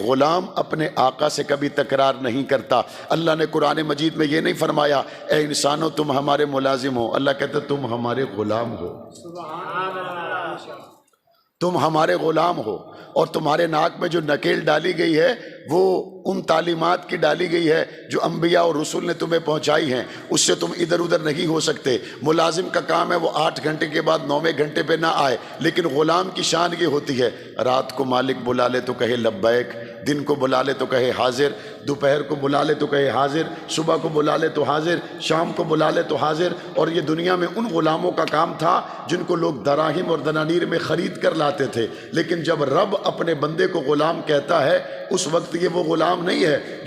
गुलाम अपने आका से कभी तकरार नहीं करता। अल्लाह ने कुरान मजीद में ये नहीं फरमाया ए इंसानों तुम हमारे मुलाजिम हो, अल्लाह कहता तुम हमारे गुलाम हो, तुम हमारे गुलाम हो। और तुम्हारे नाक में जो नकेल डाली गई है वो उन तालीमात की डाली गई है जो अंबिया और रसूल ने तुम्हें पहुंचाई हैं, उससे तुम इधर उधर नहीं हो सकते। मुलाजिम का काम है वो 8 घंटे के बाद 9वें घंटे पे ना आए, लेकिन गुलाम की शान ये होती है रात को मालिक बुला ले तो कहे लब्बैक, दिन को बुला ले तो कहे हाजिर, दोपहर को बुला ले तो कहे हाजिर, सुबह को बुला ले तो हाजिर, शाम को बुला ले तो हाजिर। और ये दुनिया में उन गुलामों का काम था जिनको लोग दराहिम और दनानीर में ख़रीद कर लाते थे, लेकिन जब रब अपने बंदे को गुलाम कहता है उस वक्त ये वो गुलाम नहीं है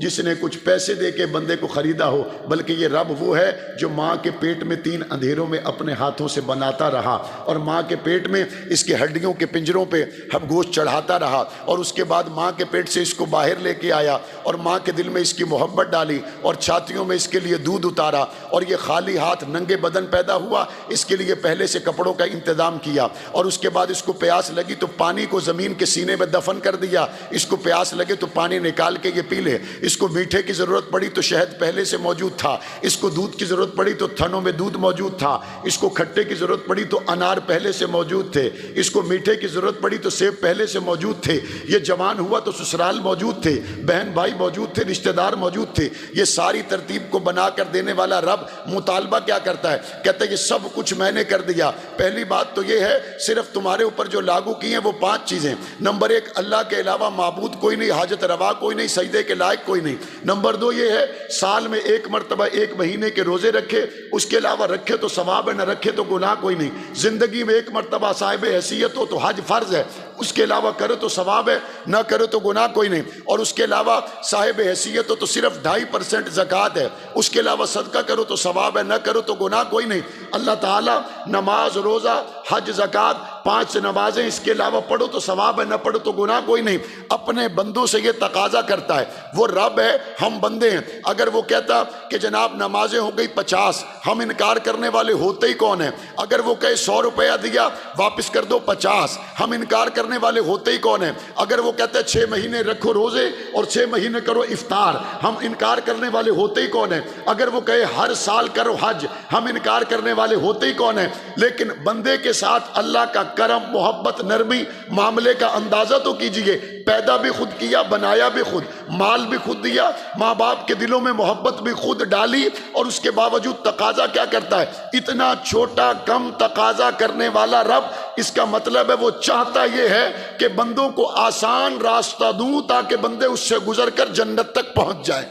जिसने कुछ पैसे दे के बंदे को ख़रीदा हो, बल्कि ये रब वो है जो माँ के पेट में 3 अंधेरों में अपने हाथों से बनाता रहा और माँ के पेट में इसके हड्डियों के पिंजरों पे हम गोश्त चढ़ाता रहा और उसके बाद माँ के पेट से इसको बाहर लेके आया और माँ के दिल में इसकी मोहब्बत डाली और छातियों में इसके लिए दूध उतारा और ये खाली हाथ नंगे बदन पैदा हुआ, इसके लिए पहले से कपड़ों का इंतजाम किया और उसके बाद इसको प्यास लगी तो पानी को ज़मीन के सीने में दफन कर दिया, इसको प्यास लगे तो पानी निकाल के ये पी ले, इसको मीठे की ज़रूरत पड़ी तो शहद पहले से मौजूद था, इसको दूध की ज़रूरत पड़ी तो थनों में दूध मौजूद था, इसको खट्टे की ज़रूरत पड़ी तो अनार पहले से मौजूद थे, इसको मीठे की ज़रूरत पड़ी तो सेब पहले से मौजूद थे, ये जवान हुआ तो ससुराल मौजूद थे, बहन भाई मौजूद थे, रिश्तेदार मौजूद थे। ये सारी तरतीब को बना कर देने वाला रब मुतालबा क्या करता है, कहता है ये सब कुछ मैंने कर दिया। पहली बात तो ये है सिर्फ तुम्हारे ऊपर जो लागू की हैं वो 5 चीज़ें। नंबर 1, अल्लाह के अलावा माबूद कोई नहीं, हाजत रवा कोई नहीं, सजदे के लायक कोई नहीं। नंबर 2 ये है साल में 1 मरतबा 1 महीने के रोजे रखे, उसके अलावा रखे तो सवाब है, न रखे तो गुनाह कोई नहीं। जिंदगी में 1 मरतबा साहिब हैसियत हो तो हज फर्ज है, उसके अलावा करो तो सवाब है, ना करो तो गुनाह कोई नहीं। और उसके अलावा साहिब हैसियत हो तो सिर्फ 2.5% ज़कात है, उसके अलावा सदका करो तो सवाब है, ना करो तो गुनाह कोई नहीं। अल्लाह ताला नमाज रोज़ा हज ज़कात 5 नमाजें इसके अलावा पढ़ो तो सवाब है, ना पढ़ो तो गुनाह कोई नहीं। अपने बंदों से ये तकाजा करता है, वो रब है हम बंदे हैं। अगर वो कहता कि जनाब नमाजें हो गई 50, हम इनकार करने वाले होते ही कौन है। अगर वो कहे 100 रुपया दिया वापस कर दो 50, हम इनकार करने वाले होते ही कौन है। अगर वो कहते हैं 6 महीने रखो रोजे और 6 महीने करो इफ्तार, हम इनकार करने वाले होते ही कौन है। अगर वो कहे हर साल करो हज, हम इनकार करने वाले होते ही कौन है। लेकिन बंदे के साथ अल्लाह का करम मोहब्बत नरमी मामले का अंदाजा तो कीजिए, पैदा भी खुद किया, बनाया भी खुद, माल भी खुद दिया, माँ बाप के दिलों में मोहब्बत भी खुद डाली और उसके बावजूद तकाजा क्या करता है। इतना छोटा कम तकाजा करने वाला रब, इसका मतलब है वो चाहता ये है कि बंदों को आसान रास्ता दूं ताकि बंदे उससे गुजर कर जन्नत तक पहुंच जाए।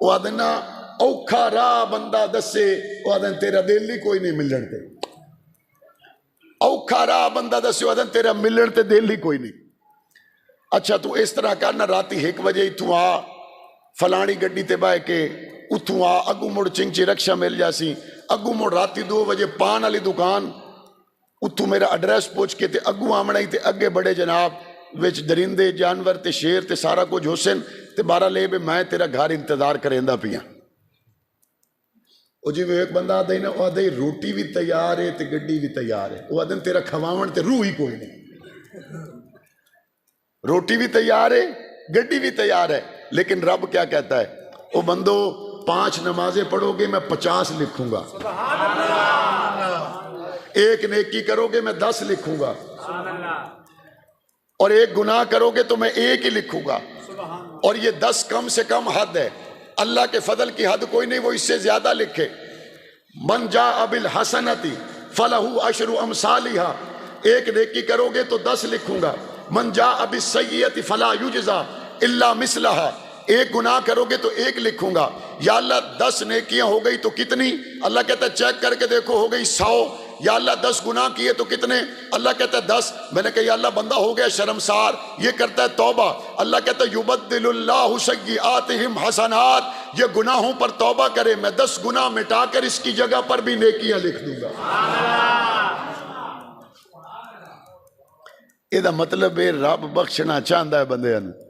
वादना औखा रा बंदा दसे वादन तेरा दिल ही कोई नहीं मिलन ते, औखा रा बंदा दसे वादन तेरा मिलन ते दिल ही कोई नहीं। अच्छा तू इस तरह करना, राती 1 बजे इतों आ फलानी गड्डी ते बह के उतों आ, अगू मुड़ चिंची रक्षा मिल जासी, अगू मुड़ राती 2 बजे पान वाली दुकान उतों मेरा एड्रैस पूछ के ते अगू आमना ही ते अगे बड़े जनाब विच दरिंदे जानवर ते शेर ते सारा कुछ हुसन ते 12 ले भी मैं तेरा घर इंतजार करेंदा पिया। वो जिवें एक बंदा आदा ही ना, आदा ही रोटी भी तैयार है ते गड्डी भी तैयार है, वो आदन तेरा खवावन ते रूह ही कोई नहीं। रोटी भी तैयार है गड्डी भी तैयार है, लेकिन रब क्या कहता है, वो बंदो 5 नमाजें पढ़ोगे मैं 50 लिखूंगा, 1 नेकी करोगे मैं 10 लिखूंगा, और 1 गुनाह करोगे तो मैं 1 ही लिखूंगा। और ये 10 कम से कम हद है, अल्लाह के फजल की हद कोई नहीं वो इससे ज्यादा लिखे। मन जा अबिल हसनती फलहू अशरु अमसालिहा, 1 नेकी करोगे तो 10 लिखूंगा। मन जा अबिल सय्यति फला युजजा इल्ला मिसलहा, 1 गुनाह करोगे तो 1 लिखूंगा। या अल्लाह 10 नेकियां हो गई तो कितनी, अल्लाह कहता है चेक करके देखो हो गई 100। या अल्लाह 10 गुनाह किए तो कितने, अल्लाह कहता है 10। मैंने कहा या अल्लाह बंदा हो गया शर्मसार, ये करता है तौबा। अल्लाह कहता है युबद्दिलुल्लाहु सय्यिआतिहिम हसनात, ये गुनाहों पर तौबा करे मैं 10 गुनाह मिटाकर इसकी जगह पर भी नेकियां लिख दूंगा। ਇਹਦਾ मतलब है रब बख्शना चाहता है बंदे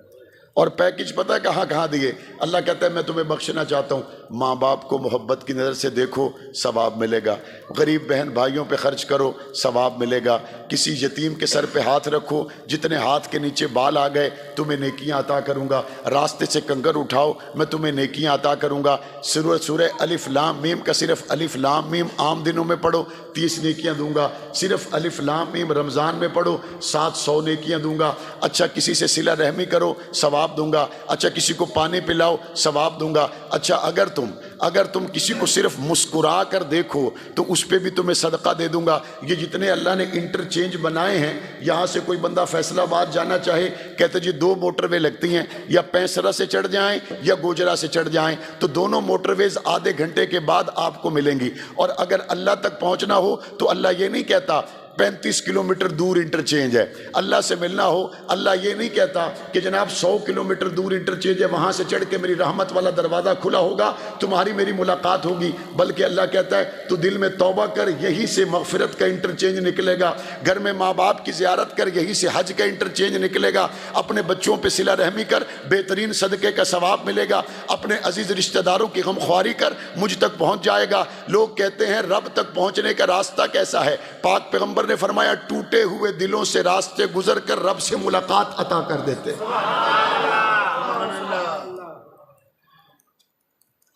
और पैकेज पता है कहाँ कहाँ दिए। अल्लाह कहता है मैं तुम्हें बख्शना चाहता हूँ माँ बाप को मोहब्बत की नज़र से देखो, सवाब मिलेगा। गरीब बहन भाइयों पे खर्च करो, सवाब मिलेगा। किसी यतीम के सर पे हाथ रखो, जितने हाथ के नीचे बाल आ गए तुम्हें नेकियां अता करूँगा। रास्ते से कंकर उठाओ, मैं तुम्हें नेकियां अता करूँगा। सूरह अलिफ लाम मीम का सिर्फ अलिफ लाम मीम आम दिनों में पढ़ो, 30 नेकियां दूंगा। सिर्फ अलिफ लाम मीम रमज़ान में पढ़ो, 700 नेकियां दूंगा। अच्छा, किसी से सिला रहमी करो, सवाब दूंगा। अच्छा, किसी को पानी पिलाओ, सवाब दूंगा। अच्छा, अगर तुम किसी को सिर्फ मुस्कुरा कर देखो तो उस पर भी तुम्हें सदका दे दूंगा। ये जितने अल्लाह ने इंटरचेंज बनाए हैं, यहाँ से कोई बंदा फैसलाबाद जाना चाहे, कहते जी 2 मोटरवे लगती हैं, या पैंसरा से चढ़ जाएं या गोजरा से चढ़ जाएं, तो दोनों मोटरवेज आधे घंटे के बाद आपको मिलेंगी। और अगर अल्लाह तक पहुंचना हो तो अल्लाह ये नहीं कहता 35 किलोमीटर दूर इंटरचेंज है। अल्लाह से मिलना हो, अल्लाह ये नहीं कहता कि जनाब 100 किलोमीटर दूर इंटरचेंज है, वहाँ से चढ़ के मेरी रहमत वाला दरवाज़ा खुला होगा, तुम्हारी मेरी मुलाकात होगी। बल्कि अल्लाह कहता है तू दिल में तौबा कर, यहीं से मगफिरत का इंटरचेंज निकलेगा। घर में माँ बाप की ज़ियारत कर, यहीं से हज का इंटरचेंज निकलेगा। अपने बच्चों पर सिला रहमी कर, बेहतरीन सदक़े का सवाब मिलेगा। अपने अजीज़ रिश्तेदारों की गमख्वारी कर, मुझ तक पहुँच जाएगा। लोग कहते हैं रब तक पहुँचने का रास्ता कैसा है? पाक पैगम्बर ने फरमाया टूटे हुए दिलों से रास्ते गुजर कर रब से मुलाकात अता कर देते।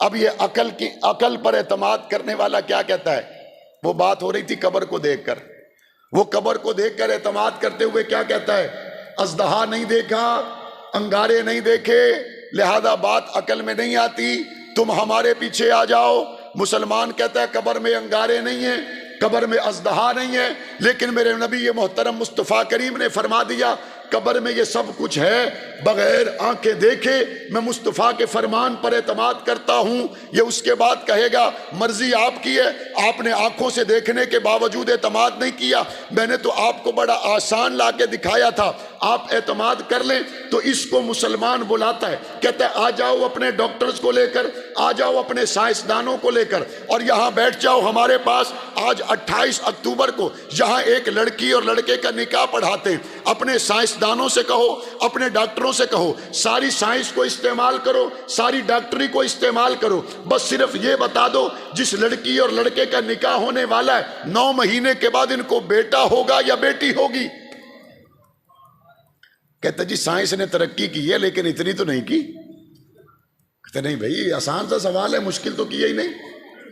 अब ये अकल पर एतमाद करने वाला क्या कहता है? वो बात हो रही थी कब्र को देखकर, वो कब्र को देखकर एतमाद करते हुए क्या कहता है? अजदहा नहीं देखा, अंगारे नहीं देखे, लिहाजा बात अकल में नहीं आती, तुम हमारे पीछे आ जाओ। मुसलमान कहता है कब्र में अंगारे नहीं है, कब्र में अजदहा नहीं है, लेकिन मेरे नबी ये मोहतरम मुस्तफ़ा करीम ने फरमा दिया कब्र में ये सब कुछ है, बगैर आंखें देखे मैं मुस्तफ़ा के फरमान पर एतमाद करता हूँ। ये उसके बाद कहेगा मर्जी आपकी है, आपने आंखों से देखने के बावजूद एतमाद नहीं किया, मैंने तो आपको बड़ा आसान ला के दिखाया था, आप एतमाद कर लें। तो इसको मुसलमान बुलाता है, कहता है आ जाओ अपने डॉक्टर्स को लेकर, आ जाओ अपने साइंसदानों को लेकर और यहाँ बैठ जाओ हमारे पास। आज 28 अक्टूबर को यहाँ एक लड़की और लड़के का निकाह पढ़ाते हैं। अपने साइंसदानों से कहो, अपने डॉक्टरों से कहो, सारी साइंस को इस्तेमाल करो, सारी डॉक्टरी को इस्तेमाल करो, बस सिर्फ ये बता दो जिस लड़की और लड़के का निकाह होने वाला है 9 महीने के बाद इनको बेटा होगा या बेटी होगी। कहते जी साइंस ने तरक्की की है लेकिन इतनी तो नहीं की। कहते नहीं भाई आसान सा सवाल है, मुश्किल तो किया ही नहीं।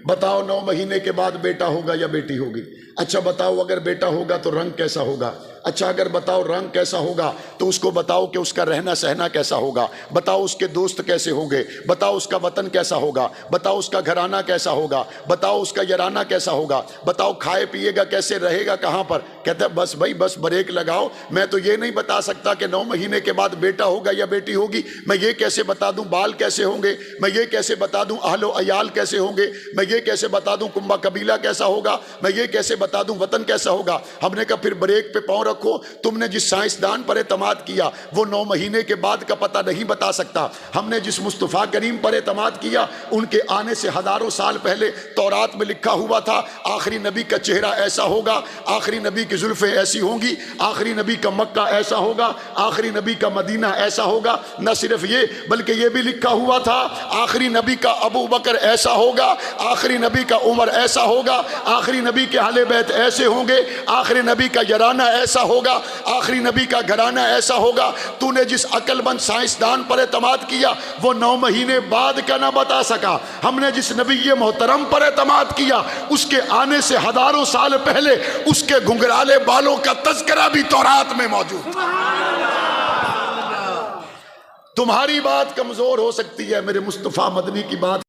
बताओ 9 महीने के बाद बेटा होगा या बेटी होगी? अच्छा बताओ अगर बेटा होगा तो रंग कैसा होगा? अच्छा अगर बताओ रंग कैसा होगा तो उसको बताओ कि उसका रहना सहना कैसा होगा, बताओ उसके दोस्त कैसे होंगे, बताओ उसका वतन कैसा होगा, बताओ उसका घराना कैसा होगा, बताओ उसका याराना कैसा होगा, बताओ खाए पिएगा कैसे, रहेगा कहाँ पर। कहते हैं बस भाई बस ब्रेक लगाओ, मैं तो ये नहीं बता सकता कि 9 महीने के बाद बेटा होगा या बेटी होगी। मैं ये कैसे बता दूं बाल कैसे होंगे, मैं ये कैसे बता दूं अहलो अयाल कैसे होंगे, मैं ये कैसे बता दूं कुंबा कबीला कैसा होगा, मैं ये कैसे बता दूं वतन कैसा होगा। हमने कहा फिर ब्रेक पे पाँव रखो, तुमने जिस साइंसदान पर एतमाद किया वो 9 महीने के बाद का पता नहीं बता सकता। हमने जिस मुस्तफ़ा करीम पर एतमाद किया उनके आने से हजारों साल पहले तौरात में लिखा हुआ था आखिरी नबी का चेहरा ऐसा होगा, आखिरी नबी की जुल्फें ऐसी होंगी, आखिरी नबी का मक्का ऐसा होगा, आखिरी नबी का मदीना ऐसा होगा। न सिर्फ ये बल्कि ये भी लिखा हुआ था आखिरी नबी का अबू बकर ऐसा होगा, आखिरी नबी का उमर ऐसा होगा, आखिरी नबी के अहले बैत ऐसे होंगे, आखिरी नबी का याराना ऐसा होगा, आखिरी नबी का घराना ऐसा होगा। तूने जिस अक्लमंद साइंसदान पर एतमाद किया वो 9 महीने बाद का ना बता सका। हमने जिस नबी ये मोहतरम पर एतमाद किया उसके आने से हजारों साल पहले उसके घुंघराले बालों का तज़किरा भी तौरात में मौजूद। तुम्हारी बात कमजोर हो सकती है, मेरे मुस्तफ़ा मदनी की बात